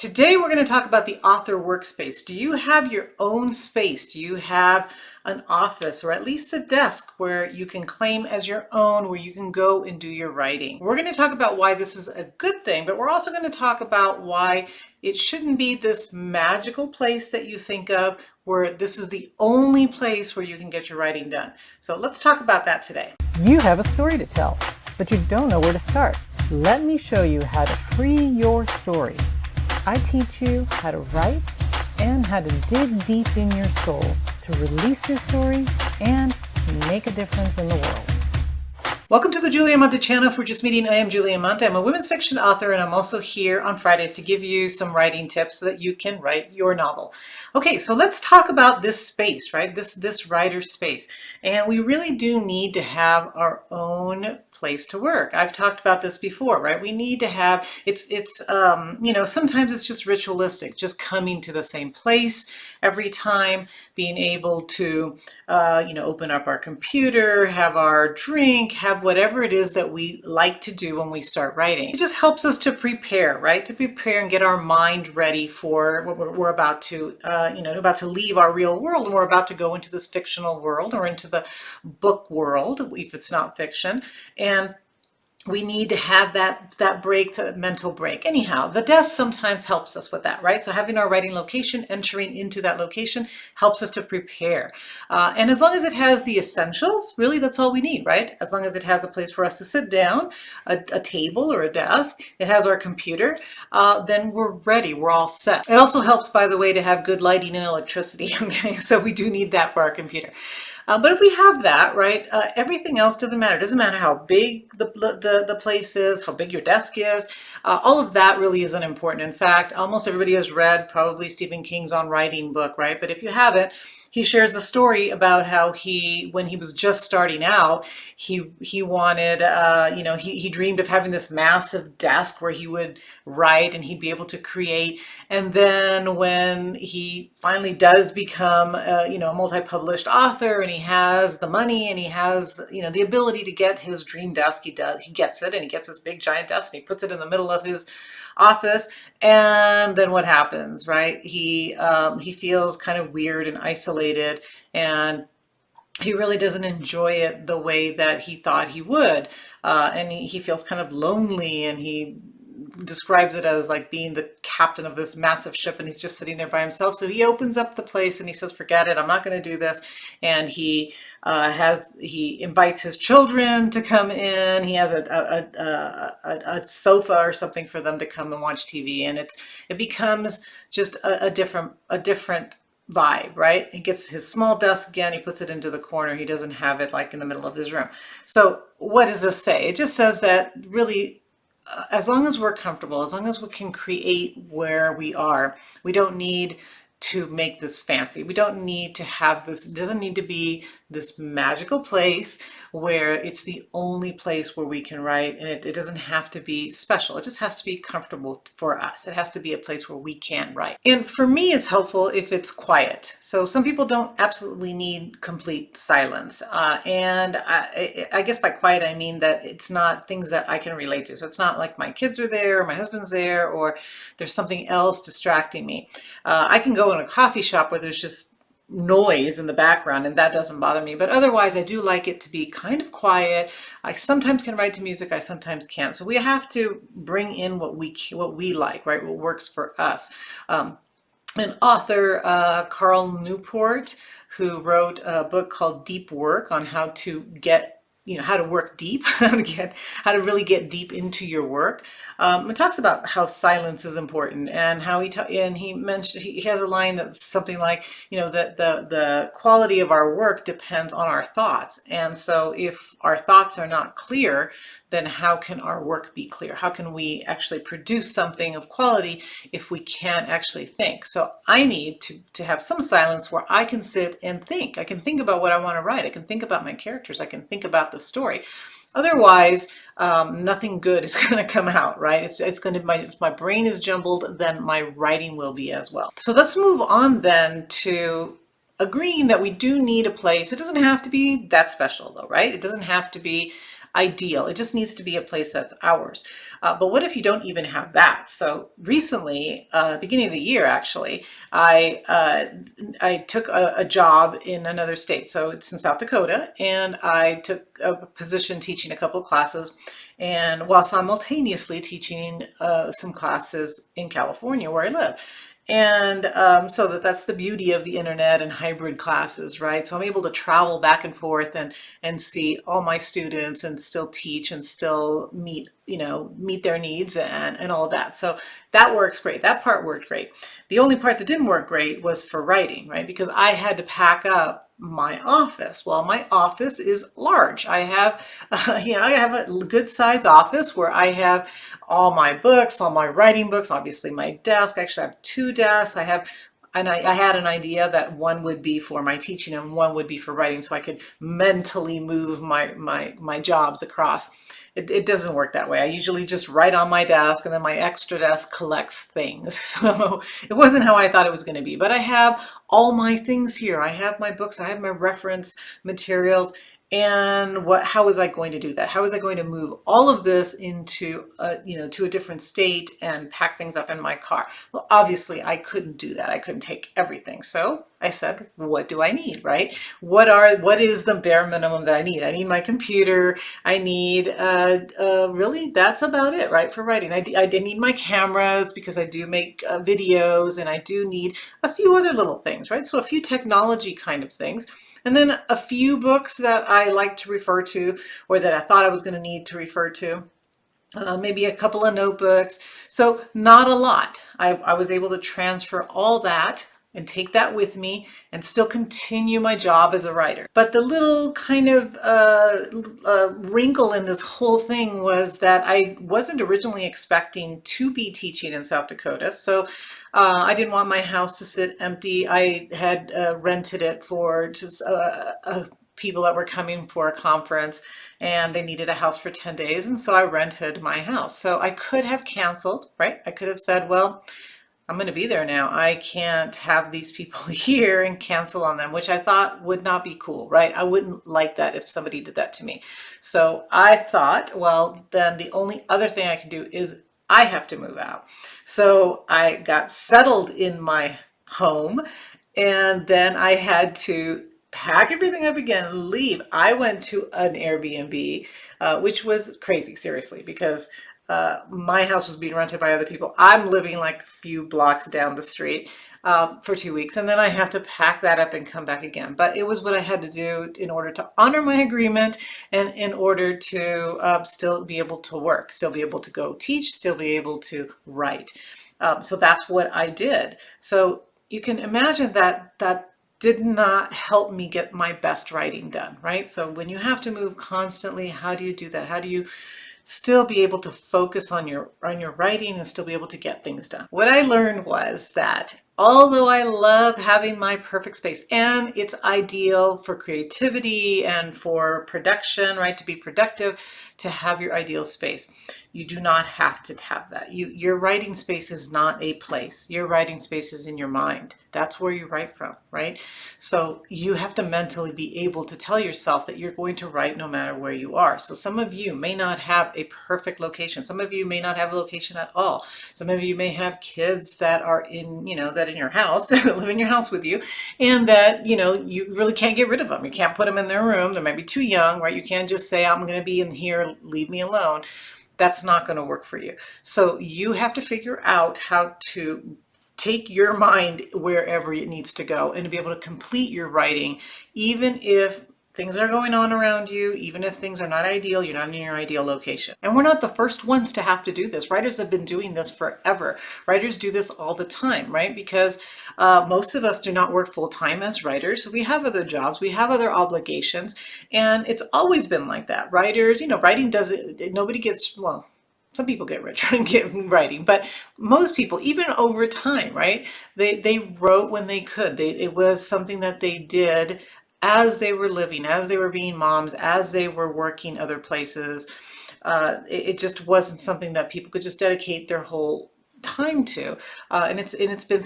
Today we're going to talk about the author workspace. Do you have your own space? Do you have an office or at least a desk where you can claim as your own, where you can go and do your writing? We're going to talk about why this is a good thing, but we're also going to talk about why it shouldn't be this magical place that you think of where this is the only place where you can get your writing done. So let's talk about that today. You have a story to tell, but you don't know where to start. Let me show you how to free your story. I teach you how to write and how to dig deep in your soul to release your story and make a difference in the world. Welcome to the Julia Amante channel. If we're just meeting, I am Julia Amante. I'm a women's fiction author, and I'm also here on Fridays to give you some writing tips so that you can write your novel. Okay, so let's talk about this space, right? This writer space. And we really do need to have our own place to work. I've talked about this before, right? We need to have, sometimes it's just ritualistic, just coming to the same place every time, being able to, open up our computer, have our drink, have whatever it is that we like to do when we start writing. It just helps us to prepare, right? To prepare and get our mind ready for what we're about to, about to leave our real world, and we're about to go into this fictional world or into the book world, if it's not fiction. And we need to have that break, that mental break. Anyhow, the desk sometimes helps us with that, right? So having our writing location, entering into that location helps us to prepare. And as long as it has the essentials, really that's all we need, right? As long as it has a place for us to sit down, a table or a desk, it has our computer, then we're ready, we're all set. It also helps, by the way, to have good lighting and electricity, okay? So we do need that for our computer. But if we have that, right, everything else doesn't matter. It doesn't matter how big the place is, how big your desk is. All of that really isn't important. In fact, almost everybody has read probably Stephen King's On Writing book, right? But if you haven't, he shares a story about how when he was just starting out, he wanted, he dreamed of having this massive desk where he would write and he'd be able to create. And then when he finally does become, a multi-published author, and he has the money and he has, the ability to get his dream desk, he gets it, and he gets this big giant desk and he puts it in the middle of his office. And then what happens, right? He feels kind of weird and isolated, and he really doesn't enjoy it the way that he thought he would. And he feels kind of lonely, and he describes it as like being the captain of this massive ship, and he's just sitting there by himself. So he opens up the place and he says, forget it, I'm not going to do this. And he invites his children to come in. He has a sofa or something for them to come and watch TV, and it becomes just a different vibe, right? He gets his small desk again, he puts it into the corner. He doesn't have it like in the middle of his room. So what does this say? It just says that really, as long as we're comfortable, as long as we can create where we are, we don't need to make this fancy. We don't need to have this, it doesn't need to be this magical place where it's the only place where we can write, and it doesn't have to be special. It just has to be comfortable for us. It has to be a place where we can write. And for me, it's helpful if it's quiet. So some people don't absolutely need complete silence. And I guess by quiet, I mean that it's not things that I can relate to. So it's not like my kids are there, or my husband's there, or there's something else distracting me. I can go in a coffee shop where there's just noise in the background, and that doesn't bother me. But otherwise, I do like it to be kind of quiet. I sometimes can write to music, I sometimes can't. So we have to bring in what we like, right? What works for us. An author, Carl Newport, who wrote a book called Deep Work on how to get how to work deep, how to really get deep into your work. It talks about how silence is important, and how he mentioned, he has a line that's something like, that the quality of our work depends on our thoughts. And so if our thoughts are not clear, then how can our work be clear? How can we actually produce something of quality if we can't actually think? So I need to have some silence where I can sit and think. I can think about what I want to write. I can think about my characters. I can think about the story. Otherwise, nothing good is going to come out, right? It's going to, if my brain is jumbled, then my writing will be as well. So let's move on then to agreeing that we do need a place. It doesn't have to be that special though, right? It doesn't have to be ideal. It just needs to be a place that's ours. But what if you don't even have that? So recently, beginning of the year, actually, I took a job in another state. So it's in South Dakota, and I took a position teaching a couple of classes, and while simultaneously teaching some classes in California where I live. And so that's the beauty of the internet and hybrid classes, right? So I'm able to travel back and forth and see all my students and still teach and still meet their needs and all of that. So that works great. That part worked great. The only part that didn't work great was for writing, right? Because I had to pack up my office. Well, my office is large. I have, I have a good size office where I have all my books, all my writing books, obviously my desk. Actually, I have two desks. I had an idea that one would be for my teaching and one would be for writing, so I could mentally move my jobs across. It doesn't work that way. I usually just write on my desk, and then my extra desk collects things. So it wasn't how I thought it was going to be. But I have all my things here. I have my books. I have my reference materials. And how was I going to do that? How was I going to move all of this into to a different state and pack things up in my car? Well, obviously I couldn't do that. I couldn't take everything. So I said, what do I need, right? What is the bare minimum that I need? I need my computer. I need, really, that's about it, right? For writing. I did need my cameras because I do make videos, and I do need a few other little things, right? So a few technology kind of things. And then a few books that I like to refer to, or that I thought I was going to need to refer to. Maybe a couple of notebooks. So not a lot. I was able to transfer all that and take that with me and still continue my job as a writer. But the little kind of wrinkle in this whole thing was that I wasn't originally expecting to be teaching in South Dakota. So I didn't want my house to sit empty. I had rented it for just people that were coming for a conference, and they needed a house for 10 days. And so I rented my house. So I could have canceled, right? I could have said, well, I'm going to be there now. I can't have these people here and cancel on them, which I thought would not be cool, right? I wouldn't like that if somebody did that to me. So I thought, well, then the only other thing I can do is I have to move out. So I got settled in my home, and then I had to pack everything up again and leave. I went to an Airbnb, which was crazy, seriously, because my house was being rented by other people. I'm living like a few blocks down the street for 2 weeks, and then I have to pack that up and come back again. But it was what I had to do in order to honor my agreement, and in order to still be able to work, still be able to go teach, still be able to write. So that's what I did. So you can imagine that did not help me get my best writing done, right? So when you have to move constantly, how do you do that? How do you still be able to focus on your writing and still be able to get things done? What I learned was that although I love having my perfect space, and it's ideal for creativity and for production, right, to be productive, to have your ideal space, you do not have to have that. Your writing space is not a place. Your writing space is in your mind. That's where you write from, right? So you have to mentally be able to tell yourself that you're going to write no matter where you are. So some of you may not have a perfect location. Some of you may not have a location at all. Some of you may have kids that are in your house, live in your house with you, and that, you really can't get rid of them. You can't put them in their room. They might be too young, right? You can't just say, I'm going to be in here, leave me alone. That's not going to work for you. So you have to figure out how to take your mind wherever it needs to go and to be able to complete your writing, even if things are going on around you, even if things are not ideal, you're not in your ideal location. And we're not the first ones to have to do this. Writers have been doing this forever. Writers do this all the time, right? Because most of us do not work full-time as writers. So we have other jobs, we have other obligations, and it's always been like that. Writers, writing doesn't, nobody gets, well, some people get rich and get writing, but most people, even over time, right? They wrote when they could. It was something that they did as they were living, as they were being moms, as they were working other places. It just wasn't something that people could just dedicate their whole time to, and it's been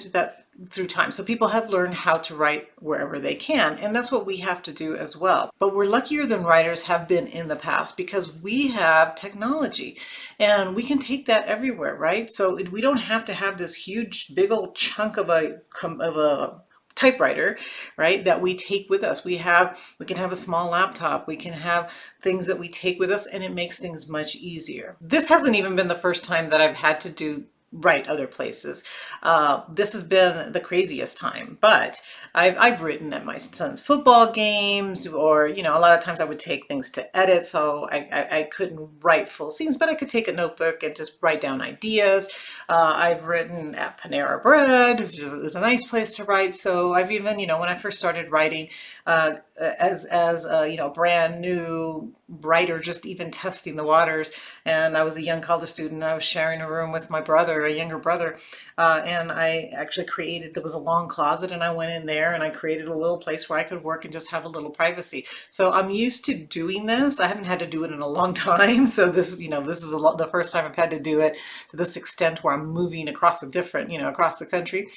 through time. So people have learned how to write wherever they can, and that's what we have to do as well. But we're luckier than writers have been in the past because we have technology, and we can take that everywhere, right? So we don't have to have this huge, big old chunk of a typewriter, right, that we take with us. We can have a small laptop, we can have things that we take with us, and it makes things much easier. This hasn't even been the first time that I've had to write other places. This has been the craziest time, but I've written at my son's football games, or, a lot of times I would take things to edit, so I couldn't write full scenes, but I could take a notebook and just write down ideas. I've written at Panera Bread, which is a nice place to write. So I've even, when I first started writing as a brand new writer, just even testing the waters, and I was a young college student, I was sharing a room with my brother, a younger brother, and I actually there was a long closet, and I went in there and I created a little place where I could work and just have a little privacy. So I'm used to doing this. I haven't had to do it in a long time. So this is the first time I've had to do it to this extent where I'm moving across across the country.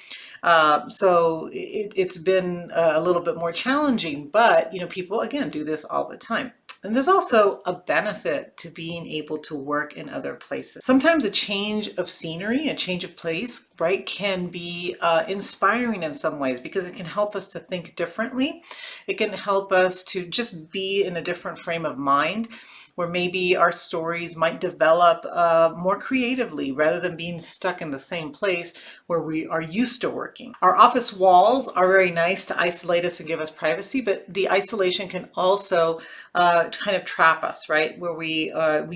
So it's been a little bit more challenging, but people again do this all the time. And there's also a benefit to being able to work in other places. Sometimes a change of scenery, a change of place, right, can be inspiring in some ways because it can help us to think differently. It can help us to just be in a different frame of mind, where maybe our stories might develop more creatively rather than being stuck in the same place where we are used to working. Our office walls are very nice to isolate us and give us privacy, but the isolation can also kind of trap us, right? Where we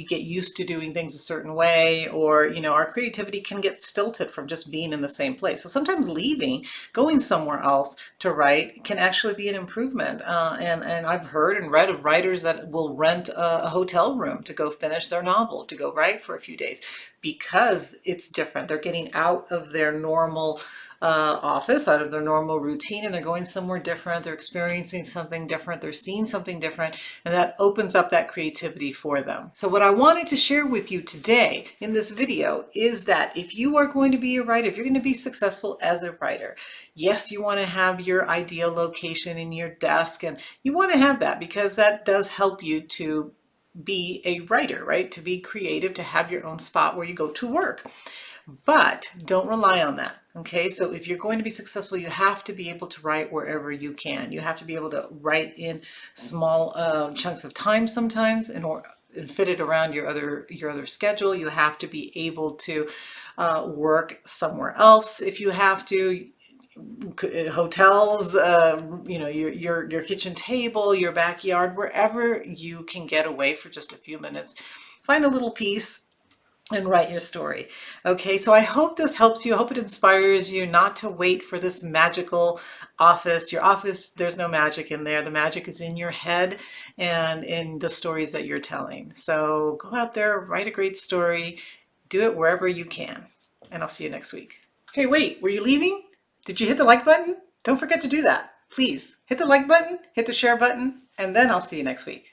get used to doing things a certain way, or our creativity can get stilted from just being in the same place. So sometimes going somewhere else to write can actually be an improvement. And I've heard and read of writers that will rent a hotel room to go finish their novel, to go write for a few days, because it's different. They're getting out of their normal office, out of their normal routine, and they're going somewhere different. They're experiencing something different. They're seeing something different, and that opens up that creativity for them. So what I wanted to share with you today in this video is that if you are going to be a writer, if you're going to be successful as a writer, yes, you want to have your ideal location in your desk, and you want to have that because that does help you to be a writer, right? To be creative, to have your own spot where you go to work. But don't rely on that. Okay, so if you're going to be successful, you have to be able to write wherever you can. You have to be able to write in small chunks of time sometimes, and fit it around your other schedule. You have to be able to work somewhere else if you have to. Hotels, your kitchen table, your backyard, wherever you can get away for just a few minutes. Find a little piece and write your story. Okay, so I hope this helps you. I hope it inspires you not to wait for this magical office. Your office, there's no magic in there. The magic is in your head and in the stories that you're telling. So go out there, write a great story, do it wherever you can, and I'll see you next week. Hey, wait, were you leaving? Did you hit the like button? Don't forget to do that. Please hit the like button, hit the share button, and then I'll see you next week.